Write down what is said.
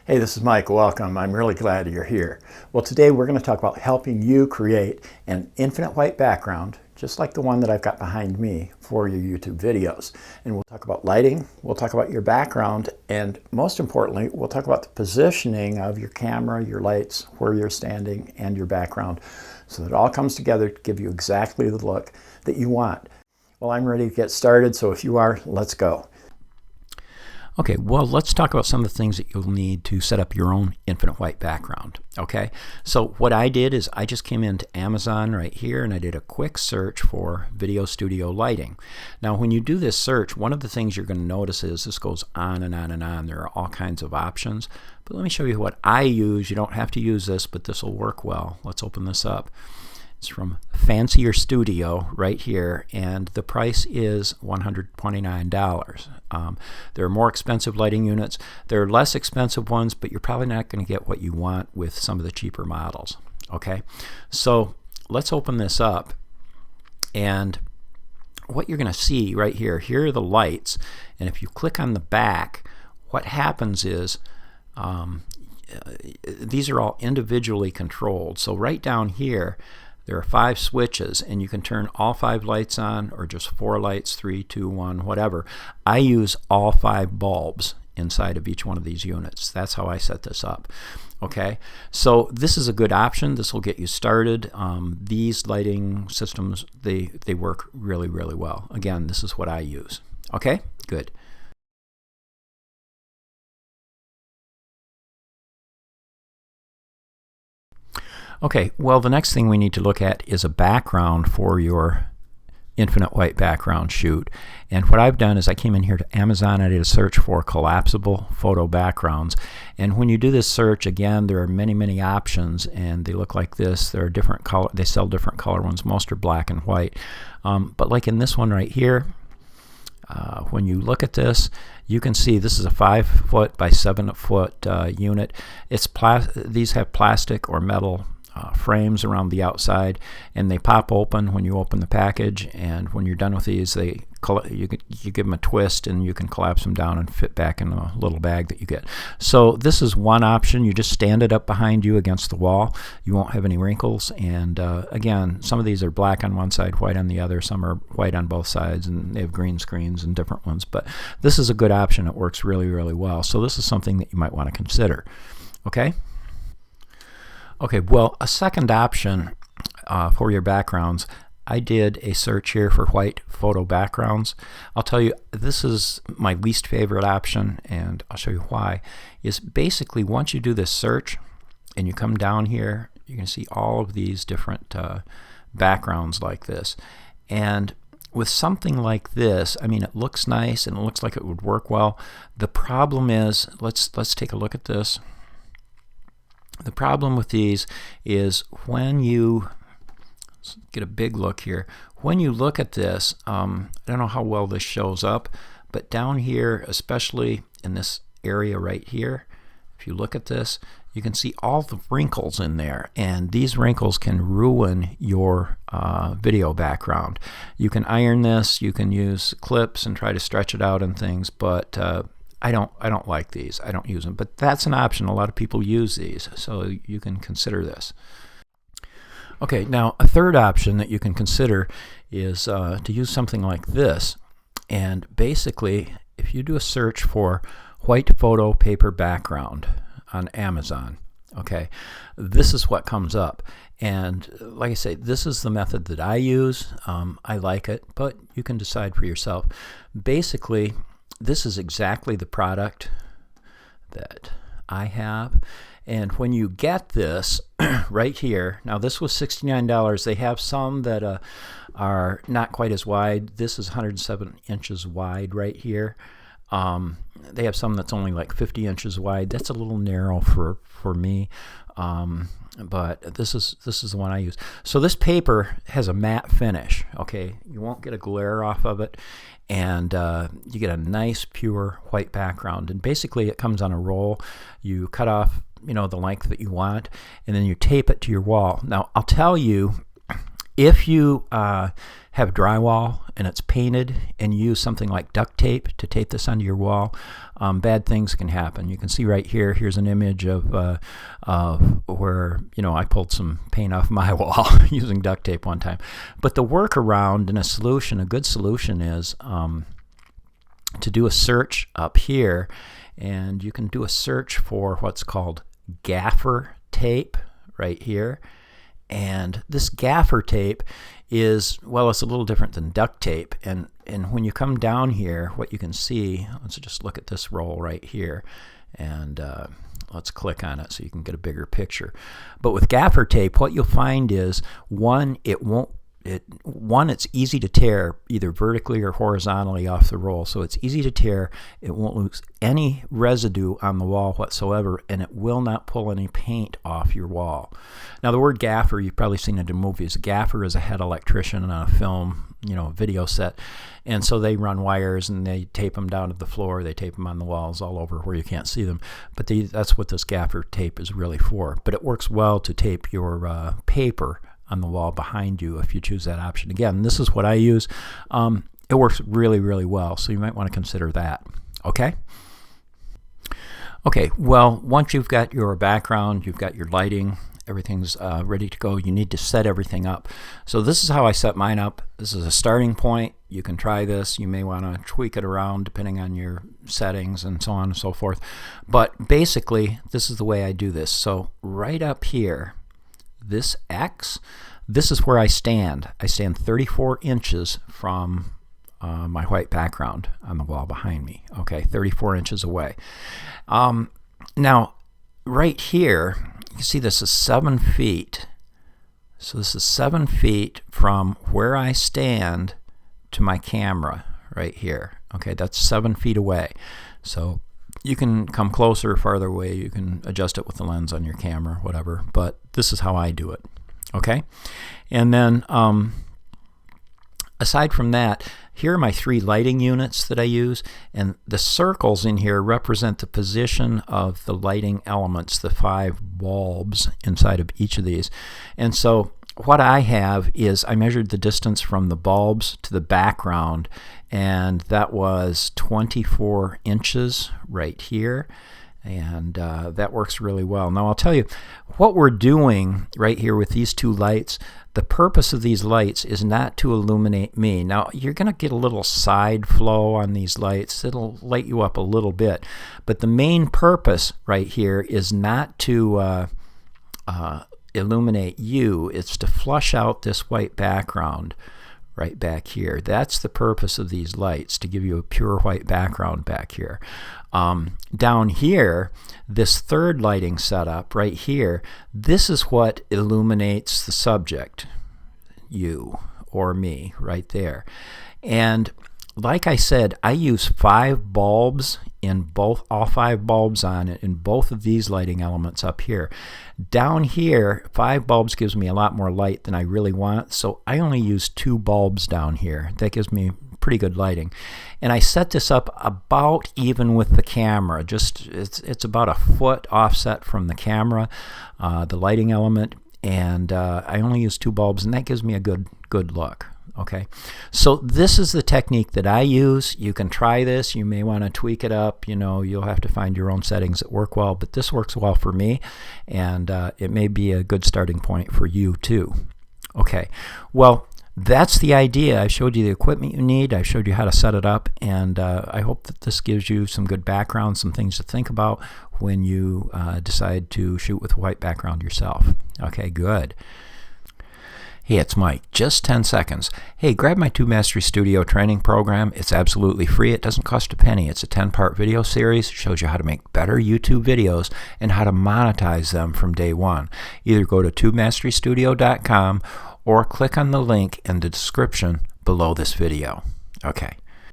Hey, this is Mike. Welcome. I'm really glad you're here. Well, today we're going to talk about helping you create an infinite white background, just like the one that I've got behind me for your YouTube videos. And we'll talk about lighting, we'll talk about your background, and most importantly, we'll talk about the positioning of your camera, your lights, where you're standing, and your background, so that it all comes together to give you exactly the look that you want. Well, I'm ready to get started, so if you are, let's go. Okay, well, let's talk about some of the things that you'll need to set up your own infinite white background. Okay, so what I did is I just came into Amazon right here and I did a quick search for video studio lighting. Now, when you do this search, one of the things you're going to notice is this goes on and on and on. There are all kinds of options, but let me show you what I use. You don't have to use this, but this will work well. Let's open this up. It's from Fancier Studio right here, and the price is $129. There are more expensive lighting units. There are less expensive ones, but you're probably not going to get what you want with some of the cheaper models. Okay, so let's open this up, and what you're going to see right here, here are the lights, and if you click on the back, what happens is these are all individually controlled. So right down here, there are 5 switches, and you can turn all 5 lights on, or just 4 lights, 3, 2, 1, whatever. I use all 5 bulbs inside of each one of these units. That's how I set this up. Okay, so this is a good option. This will get you started. These lighting systems, they work really, really well. Again, this is what I use. Okay, good. Okay, well, the next thing we need to look at is a background for your infinite white background shoot. And what I've done is I came in here to Amazon, I did a search for collapsible photo backgrounds. And when you do this search, again, there are many, many options, and they look like this. There are different color, they sell different color ones. Most are black and white. But like in this one right here, when you look at this, you can see this is a 5-foot by 7-foot unit. These have plastic or metal frames around the outside, and they pop open when you open the package, and when you're done with these, you give them a twist and you can collapse them down and fit back in a little bag that you get. So this is one option. You just stand it up behind you against the wall. You won't have any wrinkles, and again, some of these are black on one side, white on the other. Some are white on both sides, and they have green screens and different ones, but this is a good option. It works really, really well. So this is something that you might want to consider. Okay? Okay, well, a second option for your backgrounds, I did a search here for white photo backgrounds. I'll tell you, this is my least favorite option, and I'll show you why. Is basically once you do this search and you come down here, you can see all of these different backgrounds like this. And with something like this, I mean, it looks nice and it looks like it would work well. The problem is, let's take a look at this. The problem with these is when you, let's get a big look here, when you look at this, I don't know how well this shows up, but down here, especially in this area right here, if you look at this, you can see all the wrinkles in there, and these wrinkles can ruin your video background. You can iron this, you can use clips and try to stretch it out and things, but I don't like these. I don't use them, but that's an option. A lot of people use these, so you can consider this. Okay, now a third option that you can consider is to use something like this. And basically, if you do a search for white photo paper background on Amazon, okay, this is what comes up. And like I say, this is the method that I use. I like it, but you can decide for yourself. Basically, this is exactly the product that I have, and when you get this right here, now this was $69. They have some that are not quite as wide. This is 107 inches wide right here. They have some that's only like 50 inches wide. That's a little narrow for me, but this is the one I use. So this paper has a matte finish. Okay, you won't get a glare off of it, and you get a nice pure white background. And basically, it comes on a roll. You cut off, the length that you want, and then you tape it to your wall. Now, I'll tell you, if you have drywall and it's painted and you use something like duct tape to tape this onto your wall, bad things can happen. You can see right here, here's an image of where, I pulled some paint off my wall using duct tape one time. But the workaround and a good solution is to do a search up here, and you can do a search for what's called gaffer tape right here. And this gaffer tape is, well, it's a little different than duct tape. And when you come down here, what you can see, let's just look at this roll right here, and let's click on it so you can get a bigger picture. But with gaffer tape, what you'll find is, it's easy to tear either vertically or horizontally off the roll. So it's easy to tear. It won't lose any residue on the wall whatsoever, and it will not pull any paint off your wall. Now, the word gaffer, you've probably seen it in movies. A gaffer is a head electrician on a film, video set. And so they run wires and they tape them down to the floor. They tape them on the walls all over where you can't see them. But that's what this gaffer tape is really for. But it works well to tape your paper on the wall behind you if you choose that option. Again, this is what I use. It works really, really well, so you might want to consider that. Okay? Okay, well, once you've got your background, you've got your lighting, everything's ready to go, you need to set everything up. So this is how I set mine up. This is a starting point. You can try this. You may want to tweak it around depending on your settings and so on and so forth. But basically, this is the way I do this. So right up here, this X, this is where I stand. I stand 34 inches from my white background on the wall behind me. Okay, 34 inches away. Now, right here, you can see this is 7 feet. So this is 7 feet from where I stand to my camera right here. Okay, that's 7 feet away. So you can come closer or farther away. You can adjust it with the lens on your camera, whatever. But this is how I do it. Okay? And then aside from that, here are my 3 lighting units that I use. And the circles in here represent the position of the lighting elements, the 5 bulbs inside of each of these. And so what I have is I measured the distance from the bulbs to the background, and that was 24 inches right here, and that works really well. Now I'll tell you what we're doing right here with these 2 lights. The purpose of these lights is not to illuminate me. Now you're going to get a little side flow on these lights. It'll light you up a little bit, but the main purpose right here is not to illuminate you. It's to flush out this white background right back here. That's the purpose of these lights, to give you a pure white background back here. Down here, this 3rd lighting setup right here, this is what illuminates the subject, you or me right there. And like I said, I use 5 bulbs in all 5 bulbs on it in both of these lighting elements up here. Down here, 5 bulbs gives me a lot more light than I really want, so I only use 2 bulbs down here. That gives me pretty good lighting. And I set this up about even with the camera. It's about a foot offset from the camera, the lighting element, and I only use 2 bulbs, and that gives me a good look. Okay, so this is the technique that I use. You can try this. You may want to tweak it up. You'll have to find your own settings that work well, but this works well for me, and it may be a good starting point for you too. Okay, well, that's the idea. I showed you the equipment you need. I showed you how to set it up, and I hope that this gives you some good background, some things to think about when you decide to shoot with a white background yourself. Okay, good. Hey, it's Mike. Just 10 seconds. Hey, grab my 2 Mastery Studio training program. It's absolutely free. It doesn't cost a penny. It's a 10-part video series. It shows you how to make better YouTube videos and how to monetize them from day one. Either go to tubemasterystudio.com or click on the link in the description below this video. Okay.